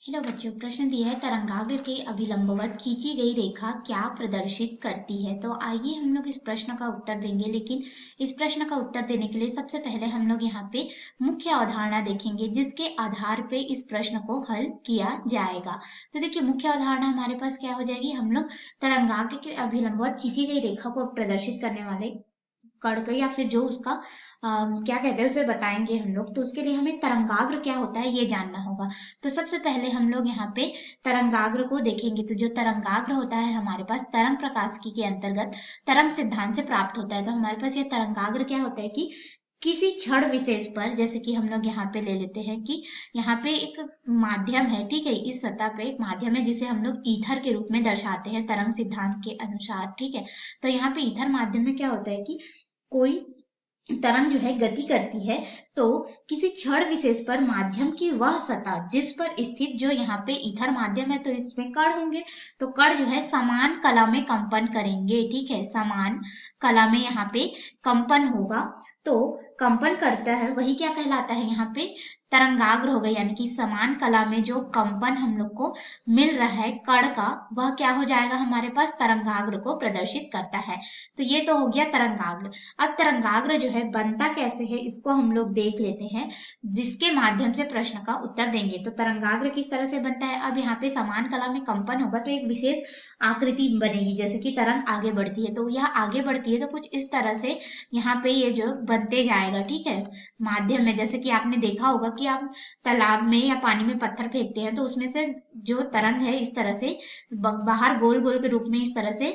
Hello बच्चों, प्रश्न दिया है तरंगाग्र के अभिलंबवत खींची गई रेखा क्या प्रदर्शित करती है। तो आइए हम लोग इस प्रश्न का उत्तर देंगे, लेकिन इस प्रश्न का उत्तर देने के लिए सबसे पहले हम लोग यहाँ पे मुख्य अवधारणा देखेंगे जिसके आधार पे इस प्रश्न को हल किया जाएगा। तो देखिए, मुख्य अवधारणा हमारे पास क्या हो जाएगी। हम लोग तरंगाग्र के अभिलंबवत खींची गई रेखा को प्रदर्शित करने वाले कण या फिर जो उसका क्या कहते हैं उसे बताएंगे हम लोग। तो उसके लिए हमें तरंगाग्र क्या होता है ये जानना होगा। तो सबसे पहले हम लोग यहाँ पे तरंगाग्र को देखेंगे। तो जो तरंगाग्र होता है हमारे पास तरंग प्रकाशिकी के अंतर्गत तरंग सिद्धांत से प्राप्त होता है। तो हमारे पास ये तरंगाग्र क्या होता है कि किसी क्षण विशेष पर, जैसे कि हम लोग यहाँ पे ले लेते हैं कि यहाँ पे एक माध्यम है, ठीक है, इस सतह पे एक माध्यम है जिसे हम लोग ईथर के रूप में दर्शाते हैं तरंग सिद्धांत के अनुसार, ठीक है। तो यहाँ पे ईथर माध्यम में क्या होता है कि कोई तरंग जो है गति करती है, तो किसी क्षण विशेष पर माध्यम की वह सतह जिस पर स्थित, जो यहाँ पे ईथर माध्यम है तो इसमें कण होंगे, तो कण जो है समान कला में कंपन करेंगे, ठीक है, समान कला में यहाँ पे कंपन होगा। तो कंपन करता है वही क्या कहलाता है यहाँ पे तरंगाग्र हो गई, यानी कि समान कला में जो कंपन हम लोग को मिल रहा है कण का, वह क्या हो जाएगा, हमारे पास तरंगाग्र को प्रदर्शित करता है। तो ये तो हो गया तरंगाग्र। अब तरंगाग्र जो है बनता कैसे है इसको हम लोग देख लेते हैं, जिसके माध्यम से प्रश्न का उत्तर देंगे। तो तरंगाग्र किस तरह से बनता है। अब यहाँ पे समान कला में कंपन होगा तो एक विशेष आकृति बनेगी, जैसे कि तरंग आगे बढ़ती है तो यह आगे बढ़ती है तो कुछ इस तरह से यहाँ पे ये जो बनते जाएगा, ठीक है, माध्यम में। जैसे कि आपने देखा होगा कि आप तालाब में या पानी में पत्थर फेंकते हैं तो उसमें से जो तरंग है इस तरह से बाहर गोल गोल के रूप में इस तरह से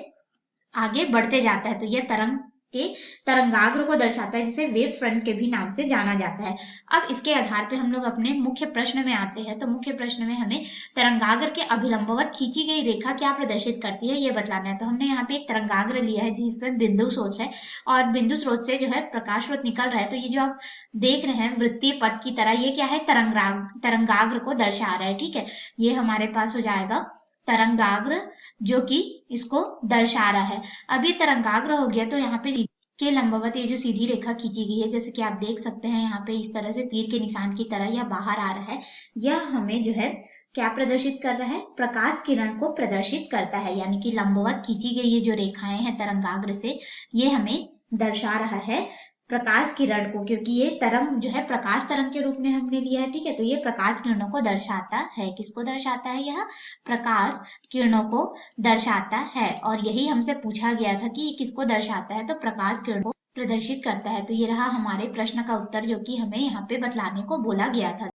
आगे बढ़ते जाता है। तो यह तरंग के तरंगाग्र को दर्शाता है, जिसे वेव फ्रंट के भी नाम से जाना जाता है। अब इसके आधार पे हम लोग अपने मुख्य प्रश्न में आते हैं। तो मुख्य प्रश्न में हमें तरंगाग्र के अभिलंबवत खींची गई रेखा क्या प्रदर्शित करती है ये बतलाना है। तो हमने यहाँ पे एक तरंगाग्र लिया है जिसपे बिंदु स्रोत है और बिंदु स्रोत से जो है प्रकाश स्रोत निकल रहा है। तो ये जो आप देख रहे हैं वृत्तीय पथ की तरह, ये क्या है, तरंगाग्र को दर्शा रहा है, ठीक है। ये हमारे पास हो जाएगा तरंगाग्र, जो कि इसको दर्शा रहा है। अब ये तरंगाग्र हो गया तो यहाँ पे के लंबवत ये जो सीधी रेखा खींची गई है, जैसे कि आप देख सकते हैं यहाँ पे इस तरह से तीर के निशान की तरह यह बाहर आ रहा है। यह हमें जो है क्या प्रदर्शित कर रहा है, प्रकाश किरण को प्रदर्शित करता है, यानी कि लंबवत खींची गई ये जो रेखाएं हैं तरंगाग्र से, ये हमें दर्शा रहा है प्रकाश किरण को, क्योंकि ये तरंग जो है प्रकाश तरंग के रूप में हमने लिया है, ठीक है। तो ये प्रकाश किरणों को दर्शाता है। किसको दर्शाता है, यह प्रकाश किरणों को दर्शाता है। और यही हमसे पूछा गया था कि ये किसको दर्शाता है, तो प्रकाश किरण को प्रदर्शित करता है। तो ये रहा हमारे प्रश्न का उत्तर, जो कि हमें यहाँ पे बतलाने को बोला गया था।